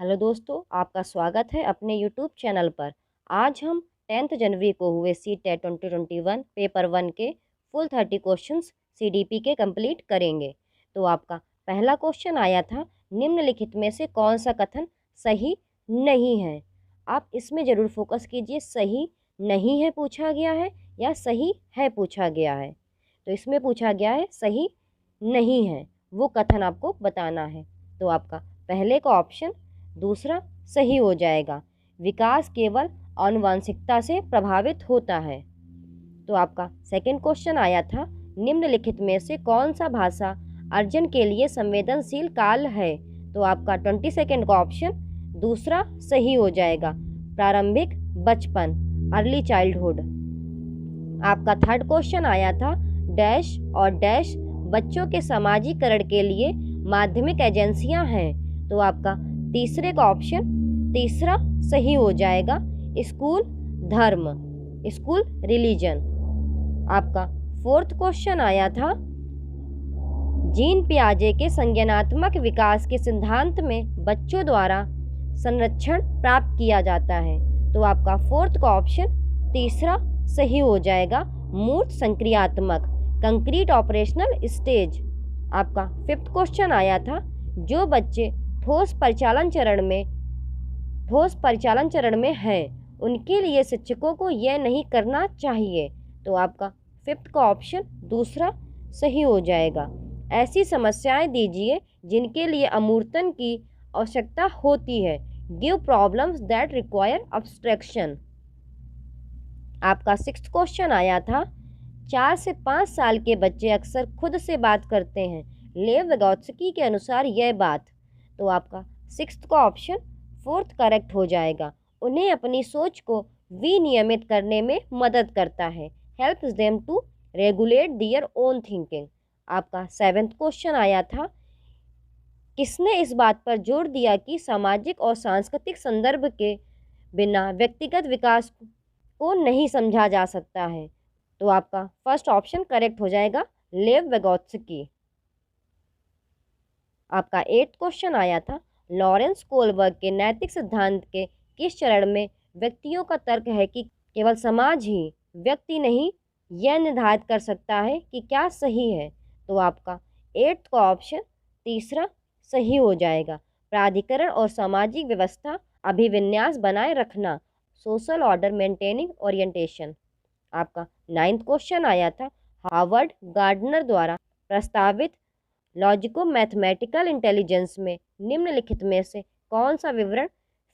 Hello दोस्तों, आपका स्वागत है अपने यूट्यूब चैनल पर। आज हम 10 जनवरी को हुए CTET 2021 पेपर 1 के फुल 30 क्वेश्चंस CDP के कंप्लीट करेंगे। तो आपका पहला क्वेश्चन आया था, निम्नलिखित में से कौन सा कथन सही नहीं है। आप इसमें ज़रूर फोकस कीजिए, सही नहीं है पूछा गया है या सही है पूछा गया है। तो इसमें पूछा गया है सही नहीं है, वो कथन आपको बताना है। तो आपका पहले का ऑप्शन दूसरा सही हो जाएगा। विकास केवल आनुवंशिकता से प्रभावित होता है। तो आपका सेकंड क्वेश्चन आया था, निम्नलिखित में से कौन सा भाषा अर्जन के लिए संवेदनशील काल है। तो आपका 22 का ऑप्शन दूसरा सही हो जाएगा, प्रारंभिक बचपन, अर्ली चाइल्डहुड। आपका थर्ड क्वेश्चन आया था, डैश और डैश बच्चों के समाजीकरण के लिए माध्यमिक एजेंसियां हैं। तो आपका तीसरे का ऑप्शन तीसरा सही हो जाएगा, स्कूल धर्म, स्कूल रिलीजन। आपका फोर्थ क्वेश्चन आया था, जीन पियाजे के संज्ञानात्मक विकास के सिद्धांत में बच्चों द्वारा संरक्षण प्राप्त किया जाता है। तो आपका फोर्थ का ऑप्शन तीसरा सही हो जाएगा, मूर्त संक्रियात्मक, कंक्रीट ऑपरेशनल स्टेज। आपका फिफ्थ क्वेश्चन आया था, जो बच्चे ठोस परिचालन चरण में हैं उनके लिए शिक्षकों को यह नहीं करना चाहिए। तो आपका फिफ्थ का ऑप्शन दूसरा सही हो जाएगा। ऐसी समस्याएं दीजिए जिनके लिए अमूर्तन की आवश्यकता होती है, give problems that require abstraction. आपका सिक्स्थ क्वेश्चन आया था, 4 से 5 साल के बच्चे अक्सर खुद से बात करते हैं, लेव विगोत्स्की के अनुसार यह बात। तो आपका सिक्स्थ का ऑप्शन फोर्थ करेक्ट हो जाएगा, उन्हें अपनी सोच को विनियमित करने में मदद करता है, helps them to regulate their own thinking. आपका सेवेंथ क्वेश्चन आया था, किसने इस बात पर जोर दिया कि सामाजिक और सांस्कृतिक संदर्भ के बिना व्यक्तिगत विकास को नहीं समझा जा सकता है। तो आपका फर्स्ट ऑप्शन करेक्ट हो जाएगा, लेव विगोत्स्की। आपका एट्थ क्वेश्चन आया था, लॉरेंस कोलबर्ग के नैतिक सिद्धांत के किस चरण में व्यक्तियों का तर्क है कि केवल समाज ही, व्यक्ति नहीं, यह निर्धारित कर सकता है कि क्या सही है। तो आपका एट्थ का ऑप्शन तीसरा सही हो जाएगा, प्राधिकरण और सामाजिक व्यवस्था अभिविन्यास बनाए रखना, सोशल ऑर्डर मेंटेनिंग ओरिएंटेशन। आपका नाइन्थ क्वेश्चन आया था, हार्वर्ड गार्डनर द्वारा प्रस्तावित लॉजिको मैथमेटिकल इंटेलिजेंस में निम्नलिखित में से कौन सा विवरण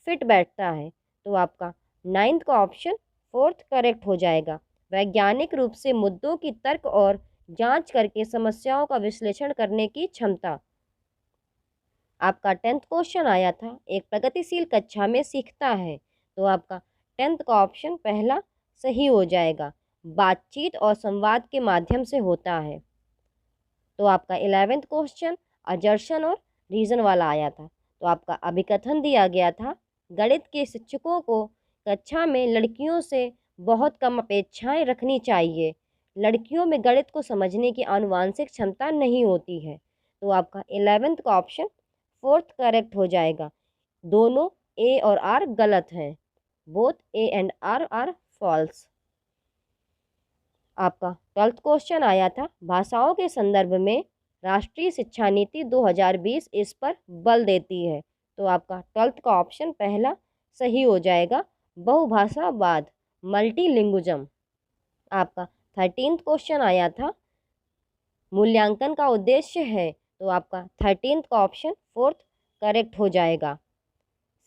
फिट बैठता है। तो आपका नाइन्थ का ऑप्शन फोर्थ करेक्ट हो जाएगा, वैज्ञानिक रूप से मुद्दों की तर्क और जांच करके समस्याओं का विश्लेषण करने की क्षमता। आपका 10th क्वेश्चन आया था, एक प्रगतिशील कक्षा में सीखता है। तो आपका 10th का ऑप्शन पहला सही हो जाएगा, बातचीत और संवाद के माध्यम से होता है। तो आपका 11th क्वेश्चन अजर्शन और रीजन वाला आया था। तो आपका अभिकथन दिया गया था, गणित के शिक्षकों को कक्षा में लड़कियों से बहुत कम अपेक्षाएं रखनी चाहिए, लड़कियों में गणित को समझने की आनुवांशिक क्षमता नहीं होती है। तो आपका 11th का ऑप्शन फोर्थ करेक्ट हो जाएगा, दोनों ए और आर गलत हैं, both A and R are false. आपका 12th क्वेश्चन आया था, भाषाओं के संदर्भ में राष्ट्रीय शिक्षा नीति 2020 इस पर बल देती है। तो आपका 12th का ऑप्शन पहला सही हो जाएगा, बहुभाषावाद, मल्टीलिंगुइज्म। आपका 13th क्वेश्चन आया था, मूल्यांकन का उद्देश्य है। तो आपका 13th का ऑप्शन फोर्थ करेक्ट हो जाएगा,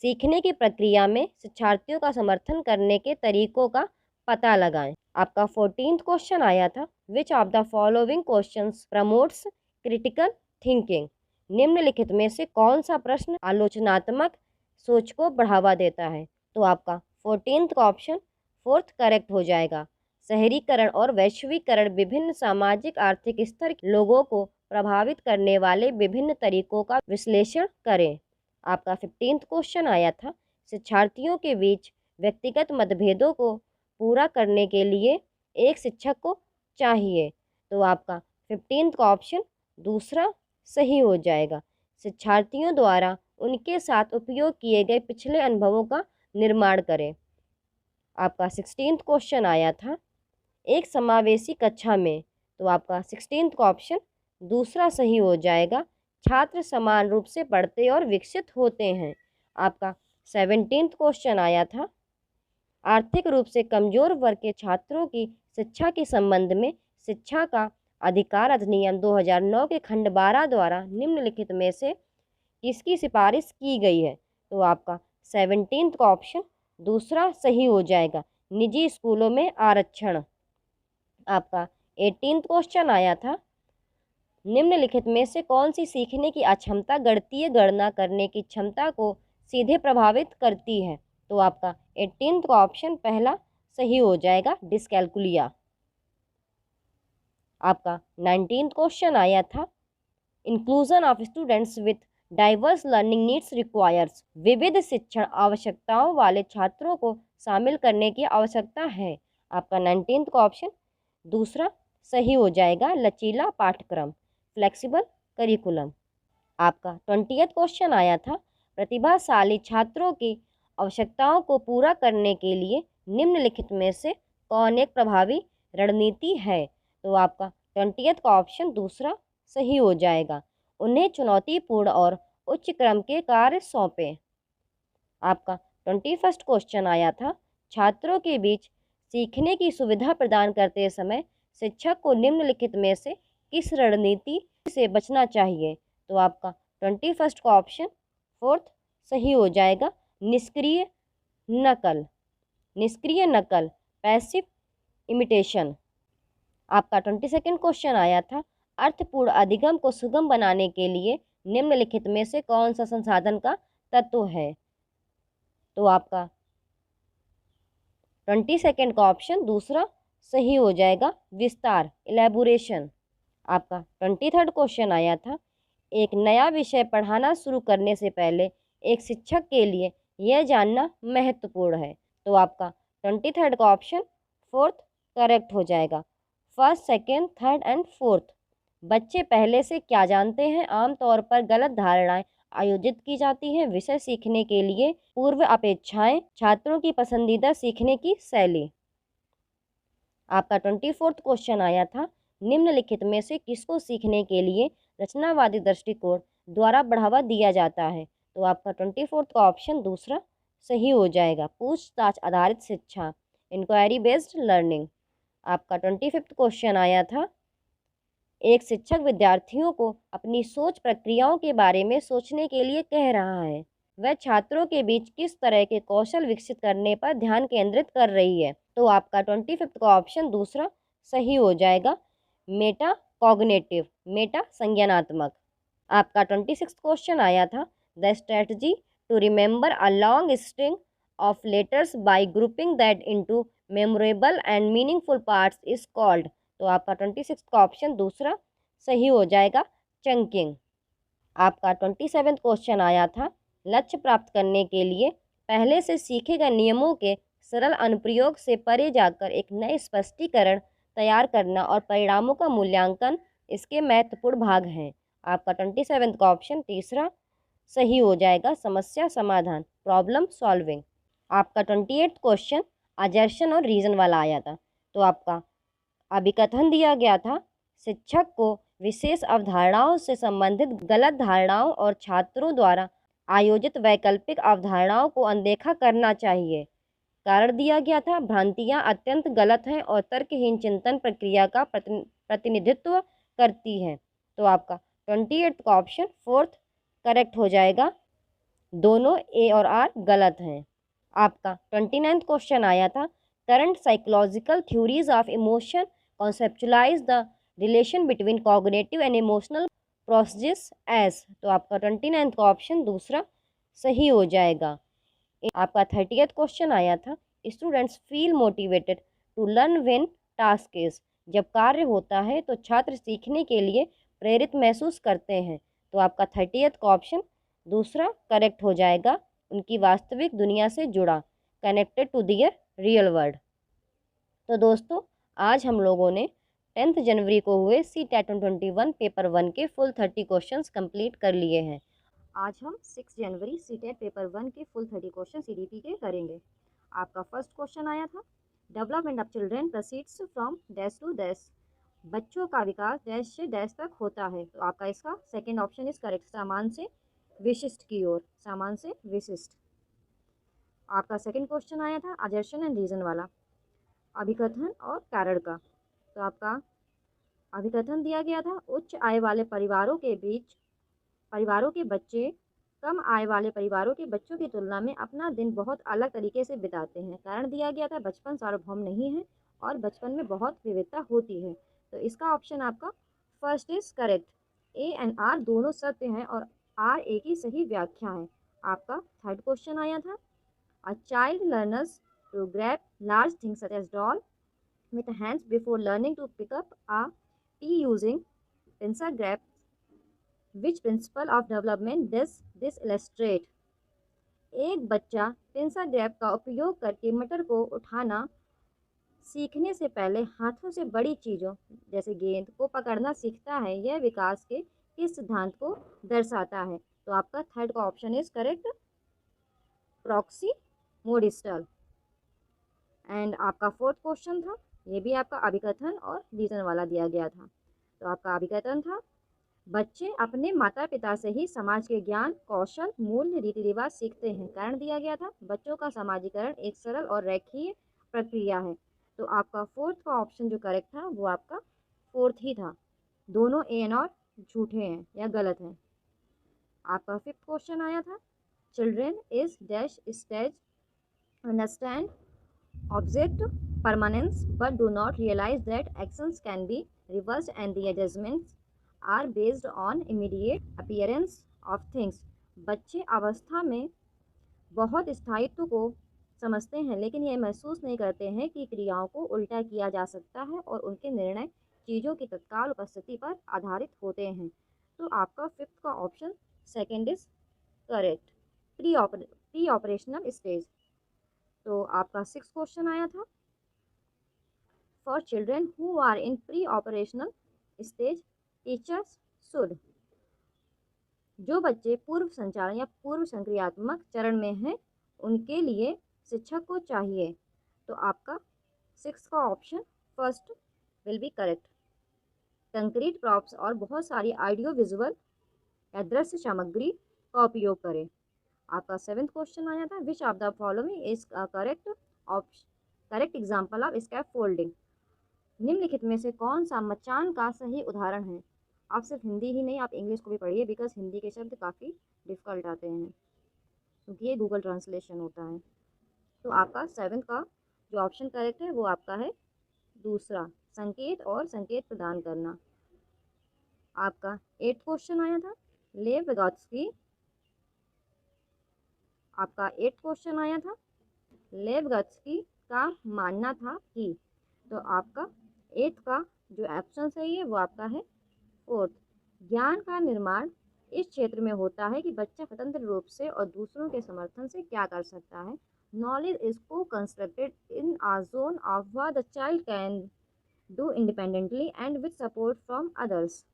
सीखने की प्रक्रिया में शिक्षार्थियों का समर्थन करने के तरीकों का पता लगाएं। आपका 14th क्वेश्चन आया था, which of the following questions promotes critical thinking. निम्नलिखित में से कौन सा प्रश्न आलोचनात्मक सोच को बढ़ावा देता है। तो आपका 14th का ऑप्शन फोर्थ करेक्ट हो जाएगा, शहरीकरण और वैश्वीकरण विभिन्न सामाजिक आर्थिक स्तर के लोगों को प्रभावित करने वाले विभिन्न तरीकों का विश्लेषण करें। आपका 15th क्वेश्चन आया था, शिक्षार्थियों के बीच व्यक्तिगत मतभेदों को पूरा करने के लिए एक शिक्षक को चाहिए। तो आपका 15th का ऑप्शन दूसरा सही हो जाएगा, शिक्षार्थियों द्वारा उनके साथ उपयोग किए गए पिछले अनुभवों का निर्माण करें। आपका 16th क्वेश्चन आया था, एक समावेशी कक्षा में, तो आपका 16th का ऑप्शन दूसरा सही हो जाएगा। छात्र समान रूप से पढ़ते और विकसित होते हैं। आपका 17th क्वेश्चन आया था, आर्थिक रूप से कमजोर वर्ग के छात्रों की शिक्षा के संबंध में शिक्षा का अधिकार अधिनियम 2009 के खंड 12 द्वारा निम्नलिखित में से किसकी सिफारिश की गई है? तो आपका 17th का ऑप्शन दूसरा सही हो जाएगा, निजी स्कूलों में आरक्षण। आपका 18th क्वेश्चन आया था, निम्नलिखित में से कौन सी सीखने की अक्षमता गणितीय गणना करने की क्षमता को सीधे प्रभावित करती है? तो आपका 18th का ऑप्शन पहला सही हो जाएगा, डिस्कैल्कुलिया। आपका 19th क्वेश्चन आया था, inclusion of students with diverse learning needs requires, विविध शिक्षण आवश्यकताओं वाले छात्रों को शामिल करने की आवश्यकता है। आपका 19th का ऑप्शन दूसरा सही हो जाएगा, लचीला पाठ्यक्रम, फ्लेक्सिबल करिकुलम। आपका 20th क्वेश्चन आया था, प्रतिभाशाली छात्रों की आवश्यकताओं को पूरा करने के लिए निम्नलिखित में से कौन एक प्रभावी रणनीति है? तो आपका 20th का ऑप्शन दूसरा सही हो जाएगा, उन्हें चुनौतीपूर्ण और उच्च क्रम के कार्य सौंपें। आपका 21st क्वेश्चन आया था, छात्रों के बीच सीखने की सुविधा प्रदान करते समय शिक्षक को निम्नलिखित में से किस रणनीति से बचना चाहिए? तो आपका 21st का ऑप्शन फोर्थ सही हो जाएगा, निष्क्रिय नकल, निष्क्रिय नकल, पैसिव इमिटेशन। आपका 22nd क्वेश्चन आया था, अर्थपूर्ण अधिगम को सुगम बनाने के लिए निम्नलिखित में से कौन सा संसाधन का तत्व है? तो आपका 22nd का ऑप्शन दूसरा सही हो जाएगा, विस्तार, इलेबोरेशन। आपका 23rd क्वेश्चन आया था, एक नया विषय पढ़ाना शुरू करने से पहले एक शिक्षक के लिए यह जानना महत्वपूर्ण है। तो आपका 23rd का ऑप्शन फोर्थ करेक्ट हो जाएगा, first, second, third and fourth. बच्चे पहले से क्या जानते हैं? आमतौर पर गलत धारणाएं आयोजित की जाती हैं। विषय सीखने के लिए पूर्व अपेक्षाएं, छात्रों की पसंदीदा सीखने की शैली। आपका 24th क्वेश्चन आया था, निम्नलिखित में से किसको सीखने के लिए रचनावादी दृष्टिकोण द्वारा बढ़ावा दिया जाता है? तो आपका 24th का ऑप्शन दूसरा सही हो जाएगा, पूछताछ आधारित शिक्षा, इंक्वायरी बेस्ड लर्निंग। आपका 25th क्वेश्चन आया था, एक शिक्षक विद्यार्थियों को अपनी सोच प्रक्रियाओं के बारे में सोचने के लिए कह रहा है, वह छात्रों के बीच किस तरह के कौशल विकसित करने पर ध्यान केंद्रित कर रही है? तो आपका 25th का ऑप्शन दूसरा सही हो जाएगा, मेटा कॉग्निटिव, मेटा संज्ञानात्मक। आपका 26th क्वेश्चन आया था, the strategy to remember a long string of letters by grouping that into memorable and meaningful parts is called. तो आपका 26th का ऑप्शन दूसरा सही हो जाएगा, चंकिंग। आपका 27th क्वेश्चन आया था, लक्ष्य प्राप्त करने के लिए पहले से सीखे गए नियमों के सरल अनुप्रयोग से परे जाकर एक नए स्पष्टीकरण तैयार करना और परिणामों का मूल्यांकन इसके महत्वपूर्ण भाग हैं। आपका 27th का ऑप्शन तीसरा सही हो जाएगा, समस्या समाधान, प्रॉब्लम सॉल्विंग। आपका 28th क्वेश्चन अजर्शन और रीजन वाला आया था। तो आपका अभिकथन दिया गया था, शिक्षक को विशेष अवधारणाओं से संबंधित गलत धारणाओं और छात्रों द्वारा आयोजित वैकल्पिक अवधारणाओं को अनदेखा करना चाहिए। कारण दिया गया था, भ्रांतियां अत्यंत गलत हैं और तर्कहीन चिंतन प्रक्रिया का प्रतिनिधित्व करती हैं। तो आपका 28th का ऑप्शन फोर्थ करेक्ट हो जाएगा, दोनों ए और आर गलत हैं। आपका 29th क्वेश्चन आया था, current psychological theories of emotion conceptualize the relation between cognitive and emotional processes as. तो आपका 29th का ऑप्शन दूसरा सही हो जाएगा। आपका 30th क्वेश्चन आया था, students feel motivated to learn when task is, जब कार्य होता है तो छात्र सीखने के लिए प्रेरित महसूस करते हैं। तो आपका 30th का ऑप्शन दूसरा करेक्ट हो जाएगा, उनकी वास्तविक दुनिया से जुड़ा, connected to their real world. तो दोस्तों, आज हम लोगों ने 10th जनवरी को हुए सी टेट 2021 पेपर 1 के फुल 30 क्वेश्चंस कंप्लीट कर लिए हैं। आज हम 6 जनवरी सीटेट पेपर 1 के फुल 30 क्वेश्चन सीडीपी के करेंगे। आपका फर्स्ट क्वेश्चन आया था, development of children proceeds from dash to dash. बच्चों का विकास डैश से डैश तक होता है। तो आपका इसका सेकंड ऑप्शन इज करेक्ट, सामान से विशिष्ट की ओर, सामान से विशिष्ट। आपका सेकंड क्वेश्चन आया था अजर्शन एंड रीजन वाला, अभिकथन और कारण का। तो आपका अभिकथन दिया गया था, उच्च आय वाले परिवारों के बच्चे कम आय वाले परिवारों के बच्चों की तुलना में अपना दिन बहुत अलग तरीके से बिताते हैं। कारण दिया गया था, बचपन सार्वभौम नहीं है और बचपन में बहुत विविधता होती है। तो इसका ऑप्शन आपका first is correct. A and R दोनों सत्य हैं और आर ए की सही व्याख्या है। आपका थर्ड क्वेश्चन आया था, a child learners to grab large things such as doll with hands before learning to pick up a pea using pincer grab. Which principle of development does this illustrate? एक बच्चा pincer grab का उपयोग करके मटर को उठाना सीखने से पहले हाथों से बड़ी चीज़ों जैसे गेंद को पकड़ना सीखता है। यह विकास के किस सिद्धांत को दर्शाता है? तो आपका थर्ड का option is correct, proximodistal. And आपका फोर्थ क्वेश्चन था, ये भी आपका अभिकथन और रीजन वाला दिया गया था। तो आपका अभिकथन था, बच्चे अपने माता पिता से ही समाज के ज्ञान, कौशल, मूल्य, रीति रिवाज सीखते हैं। कारण दिया गया था, बच्चों का समाजीकरण एक सरल और रेखीय प्रक्रिया है। तो आपका फोर्थ का ऑप्शन जो करेक्ट था वो आपका फोर्थ ही था। दोनों ए एन और झूठे हैं या गलत हैं। आपका फिफ्थ क्वेश्चन आया था, children is dash stage understand object permanence but do not realize that actions can be reversed and the adjustments are based on immediate appearance of things। बच्चे अवस्था में बहुत स्थायित्व को समझते हैं लेकिन यह महसूस नहीं करते हैं कि क्रियाओं को उल्टा किया जा सकता है और उनके निर्णय चीज़ों की तत्काल उपस्थिति पर आधारित होते हैं। तो आपका फिफ्थ का option second is correct, pre operational stage. तो आपका सिक्स क्वेश्चन आया था, for children who are in pre operational stage teachers should. जो बच्चे पूर्व संचालन या पूर्व संक्रियात्मक चरण में हैं उनके लिए शिक्षक को चाहिए। तो आपका सिक्स का option first will be correct. Concrete props और बहुत सारी ऑडियो विजुअल या दृश्य सामग्री का उपयोग करें। आपका सेवेंथ क्वेश्चन आया था, which of the following is correct example of scaffolding. निम्नलिखित में से कौन सा मचान का सही उदाहरण है? आप सिर्फ हिंदी ही नहीं, आप इंग्लिश को भी पढ़िए, बिकॉज हिंदी के शब्द काफ़ी डिफिकल्ट आते हैं क्योंकि ये गूगल ट्रांसलेशन होता है। तो आपका सेवेंथ का जो ऑप्शन करेक्ट है वो आपका है दूसरा, संकेत और संकेत प्रदान करना। आपका एट्थ क्वेश्चन आया था, लेव विगोत्स्की। आपका एट्थ क्वेश्चन आया था, लेव विगोत्स्की का मानना था कि। तो आपका एट्थ का जो ऑप्शन सही है वो आपका है फोर्थ। ज्ञान का निर्माण इस क्षेत्र में होता है कि बच्चा स्वतंत्र रूप से और दूसरों के समर्थन से क्या कर सकता है। Knowledge is co constructed in a zone of what the child can do independently and with support from others.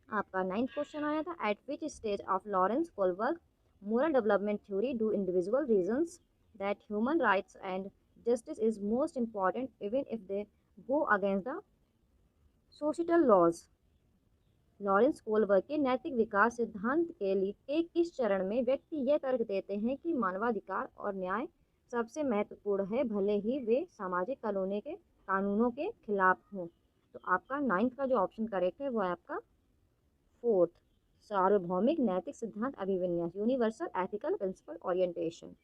आपका नाइन्थ क्वेश्चन आया था, at which stage of Lawrence Kohlberg moral development theory do individual reasons that human rights and justice is most important even if they go against the societal laws। Lawrence Kohlberg के नैतिक विकास सिद्धांत के किस चरण में व्यक्ति यह तर्क देते हैं कि मानवाधिकार और न्याय सबसे महत्वपूर्ण है, भले ही वे सामाजिक कानूनों के खिलाफ हों। तो आपका नाइन्थ का जो ऑप्शन करेक्ट है वो है आपका फोर्थ, सार्वभौमिक नैतिक सिद्धांत अभिविन्यास, यूनिवर्सल एथिकल प्रिंसिपल ओरिएंटेशन।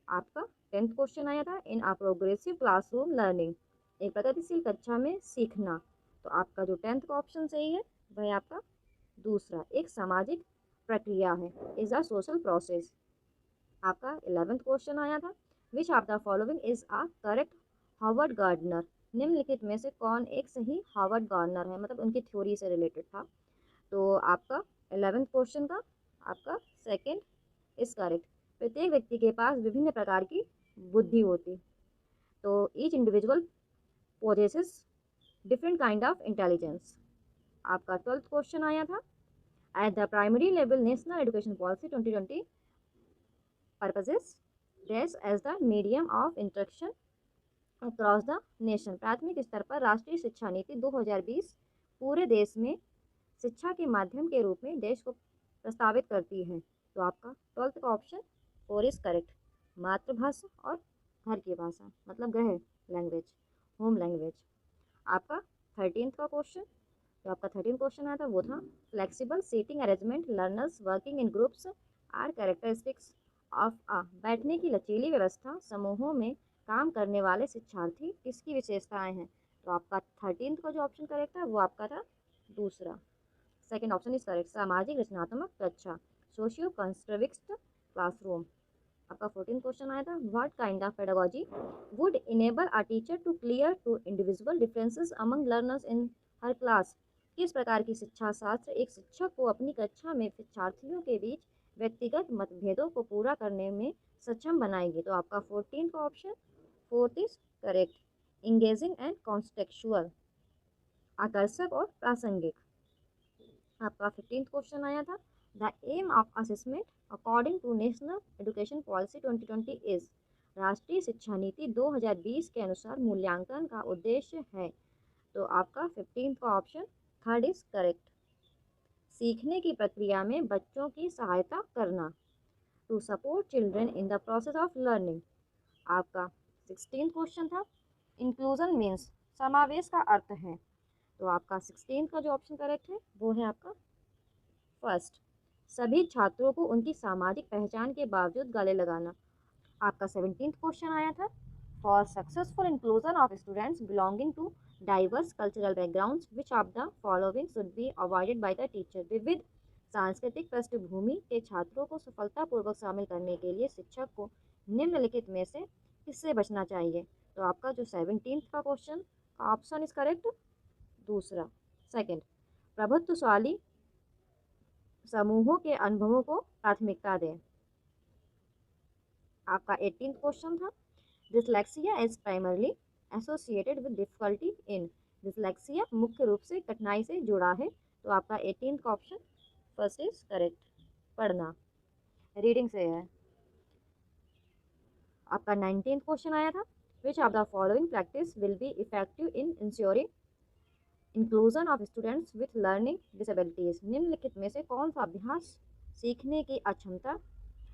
आपका टेंथ क्वेश्चन आया था, इन अ प्रोग्रेसिव क्लासरूम लर्निंग, एक प्रगतिशील कक्षा में सीखना। तो आपका जो टेंथ का ऑप्शन सही है वह आपका दूसरा, एक सामाजिक प्रक्रिया है, इज अ सोशल प्रोसेस। आपका 11th क्वेश्चन आया था, which of the following is a correct Harvard gardener. निम्नलिखित में से कौन एक सही हार्वर्ड गार्डनर है, मतलब उनकी थ्योरी से रिलेटेड था। तो आपका 11th क्वेश्चन का आपका सेकंड इज करेक्ट। प्रत्येक व्यक्ति के पास विभिन्न प्रकार की बुद्धि होती, तो each individual possesses different kind of intelligence. आपका 12th क्वेश्चन आया था, At the primary level, National Education Policy 2020 purposes dash as the medium of instruction across the nation. प्राथमिक स्तर पर राष्ट्रीय शिक्षा नीति 2020 पूरे देश में शिक्षा के माध्यम के रूप में देश को प्रस्तावित करती है। तो आपका 12th का ऑप्शन 4 इज करेक्ट। मातृभाषा और घर की भाषा मतलब गृह लैंग्वेज, होम लैंग्वेज। आपका 13th का क्वेश्चन, जो आपका 13 क्वेश्चन आया था वो था flexible seating arrangement learners working in groups are characteristics of a. बैठने की लचीली व्यवस्था समूहों में काम करने वाले शिक्षार्थी किसकी विशेषताएं हैं। तो आपका 13th का जो ऑप्शन करेक्ट था वो आपका था दूसरा, सेकंड ऑप्शन इज करेक्ट। सामाजिक रचनात्मक कक्षा, सोशियो कंस्ट्रक्टिविस्ट क्लासरूम। आपका 14 क्वेश्चन आया था what kind of pedagogy would enable a teacher to clear to individual differences among learners in her class. किस प्रकार की शिक्षा शास्त्र एक शिक्षक को अपनी कक्षा में शिक्षार्थियों के बीच व्यक्तिगत मतभेदों को पूरा करने में सक्षम बनाएगी। तो आपका 14 का option 4th is correct. Engaging and contextual, आकर्षक और प्रासंगिक। आपका 15th क्वेश्चन आया था the aim of assessment according to national education policy 2020 is. राष्ट्रीय शिक्षा नीति 2020 के अनुसार मूल्यांकन का उद्देश्य है। तो आपका 15th का ऑप्शन 3rd इज करेक्ट। सीखने की प्रक्रिया में बच्चों की सहायता करना, to support children in the process of learning. आपका 16th क्वेश्चन था इंक्लूजन मीन्स, समावेश का अर्थ है। तो आपका 16th का जो ऑप्शन करेक्ट है वो है आपका फर्स्ट, सभी छात्रों को उनकी सामाजिक पहचान के बावजूद गले लगाना। आपका 17th क्वेश्चन आया था for successful inclusion of students belonging to diverse cultural backgrounds which of the following should be avoided by the teacher. विविध सांस्कृतिक पृष्ठभूमि के छात्रों को सफलतापूर्वक शामिल करने के लिए शिक्षक को निम्नलिखित में से किससे बचना चाहिए। तो आपका जो 17th का क्वेश्चन का ऑप्शन इज करेक्ट दूसरा, सेकंड, प्रभुत्वशाली समूहों के अनुभवों को प्राथमिकता दें। आपका 18th क्वेश्चन था dyslexia is primarily associated with difficulty in. Dyslexia मुख्य रूप से कठिनाई से जुड़ा है। तो आपका 18th का ऑप्शन फर्स्ट इज करेक्ट, पढ़ना, रीडिंग से है। आपका 19th क्वेश्चन आया था which of the following practice will be effective in ensuring inclusion of students with learning disabilities. निम्नलिखित में से कौन सा अभ्यास सीखने की अक्षमता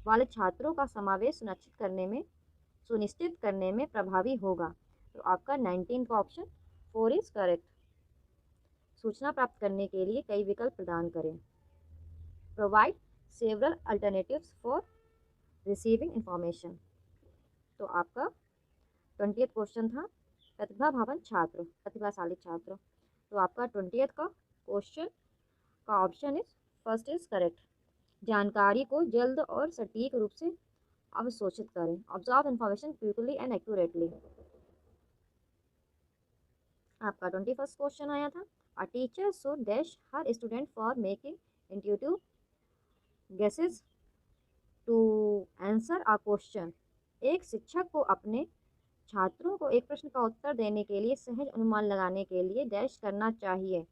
वाले छात्रों का समावेश सुनिश्चित करने में प्रभावी होगा। तो आपका 19 का ऑप्शन 4 इज करेक्ट। सूचना प्राप्त करने के लिए कई विकल्प प्रदान करें, provide several alternatives for receiving information. तो आपका 20th क्वेश्चन था प्रतिभाशाली छात्र। तो आपका 20th का क्वेश्चन का option is first is correct. जानकारी को जल्द और सटीक रूप से अवशोषित करें, observe information quickly and accurately. आपका 21st क्वेश्चन आया था a teacher should dash her student for making intuitive guesses to answer a question. एक शिक्षक को अपने छात्रों को एक प्रश्न का उत्तर देने के लिए सहज अनुमान लगाने के लिए डैश करना चाहिए।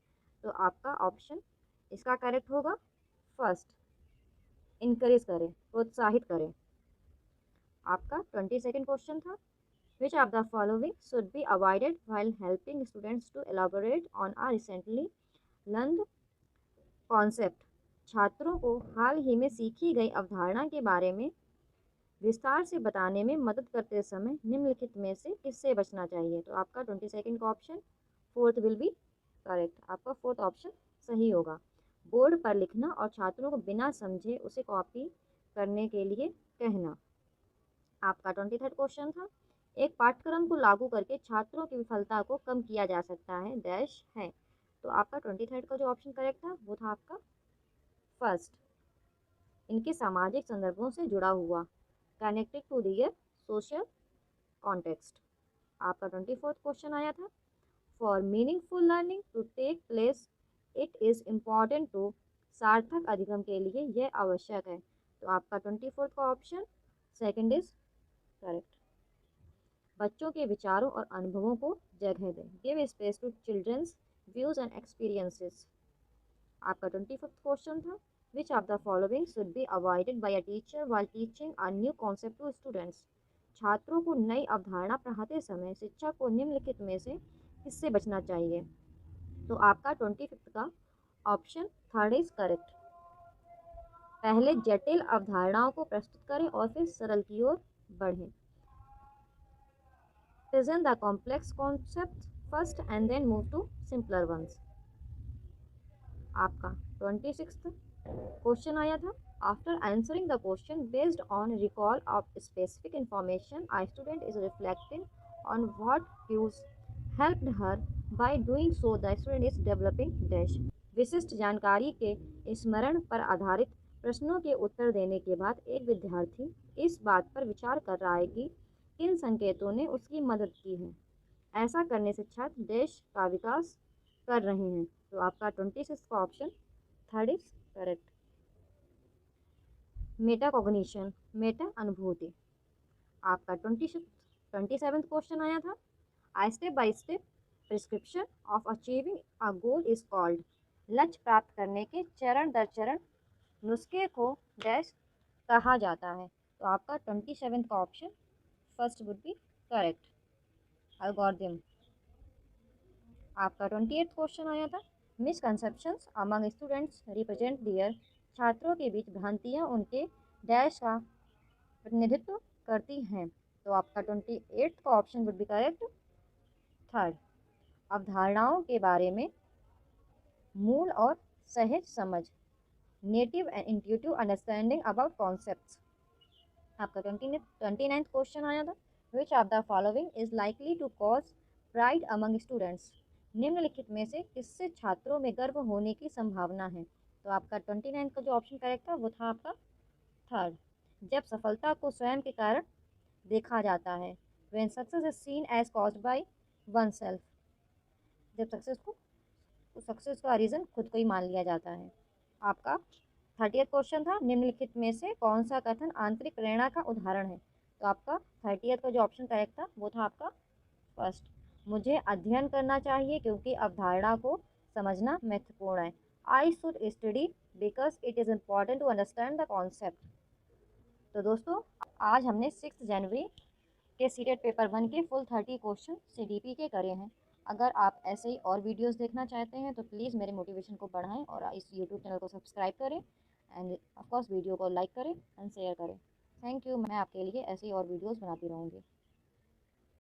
तो आपका ऑप्शन इसका करेक्ट होगा फर्स्ट, इनकरेज करें, प्रोत्साहित करें। आपका 22nd क्वेश्चन था which of the following should be avoided while helping students to elaborate on a recently learned concept. छात्रों को हाल ही में सीखी गई अवधारणा के बारे में विस्तार से बताने में मदद करते समय निम्नलिखित में से किससे बचना चाहिए। तो आपका 22nd का option 4th will be correct. आपका 4th ऑप्शन सही होगा। बोर्ड पर लिखना और छात्रों को बिना समझे उसे कॉपी करने के लिए कहना। आपका 23rd क्वेश्चन था एक पाठ्यक्रम को लागू करके छात्रों की विफलता को कम किया जा सकता है डैश है। तो आपका 23rd का जो ऑप्शन करेक्ट था वो था आपका फर्स्ट, इनके सामाजिक संदर्भों से जुड़ा हुआ, connected to their social context. आपका 24th क्वेश्चन आया था for meaningful learning to take place it is important to. सार्थक अधिगम के लिए यह आवश्यक है। तो आपका 24th का ऑप्शन सेकंड इज करेक्ट। बच्चों के विचारों और अनुभवों को जगह दें, give space to childrens views and experiences. आपका 25th क्वेश्चन था, which of the following should be avoided by a teacher while teaching a new concept to students. छात्रों को नई अवधारणा पढ़ाते समय शिक्षक को निम्नलिखित में से किससे बचना चाहिए। तो आपका 25th का ऑप्शन थर्ड इज करेक्ट। पहले जटिल अवधारणाओं को प्रस्तुत करें और फिर सरल की ओर बढ़ें। Present the complex concepts first and then move to simpler ones। आपका 26th क्वेश्चन आया था, after answering the question based on recall of specific information a student is reflecting on what cues helped her by doing so the student is developing dash. विशिष्ट जानकारी के स्मरण पर आधारित प्रश्नों के उत्तर देने के बाद एक विद्यार्थी इस बात पर विचार कर रहा है कि किन संकेतों ने उसकी मदद की है। ऐसा करने से छात्र देश का विकास कर रहे हैं। तो आपका 26 का option third is correct. Meta cognition, Meta अनुभूति। आपका 27th क्वेश्चन आया था, आई step by step prescription of achieving a goal is called. लक्ष्य प्राप्त करने के चरण दर चरण नुस्खे को डैश कहा जाता है। तो आपका 27th का option first would be correct, algorithm. आपका 28th क्वेश्चन आया था, मिसकंसेप्शंस अमंग स्टूडेंट्स रिप्रेजेंट दियर। छात्रों के बीच भ्रांतियाँ उनके डैश का प्रतिनिधित्व करती हैं। तो आपका 28th का option would be correct, third, अवधारणाओं के बारे में मूल और सहज समझ, native and intuitive understanding about concepts. आपका 29th क्वेश्चन आया था, which of the following is likely to cause pride among students. निम्नलिखित में से किससे छात्रों में गर्व होने की संभावना है। तो आपका 29 का जो ऑप्शन करेक्ट था वो था आपका थर्ड, जब सफलता को स्वयं के कारण देखा जाता है, when success is seen as caused by oneself. जब सक्सेस का रीज़न खुद को ही मान लिया जाता है। आपका 30th क्वेश्चन था, निम्नलिखित में से कौन सा कथन आंतरिक प्रेरणा का उदाहरण है। तो आपका 30th का जो ऑप्शन करेक्ट था वो था आपका फर्स्ट, मुझे अध्ययन करना चाहिए क्योंकि अवधारणा को समझना महत्वपूर्ण है। I should study because it is important to understand the concept. तो दोस्तों आज हमने 6 जनवरी के सीटेट पेपर 1 के फुल 30 क्वेश्चन CDP के करे हैं। अगर आप ऐसे ही और वीडियोस देखना चाहते हैं तो प्लीज़ मेरे मोटिवेशन को बढ़ाएं और इस यूट्यूब चैनल को सब्सक्राइब करें एंड ऑफकोर्स वीडियो को लाइक करें एंड शेयर करें। Thank you. मैं आपके लिए ऐसे ही और वीडियोस बनाती रहूँगी।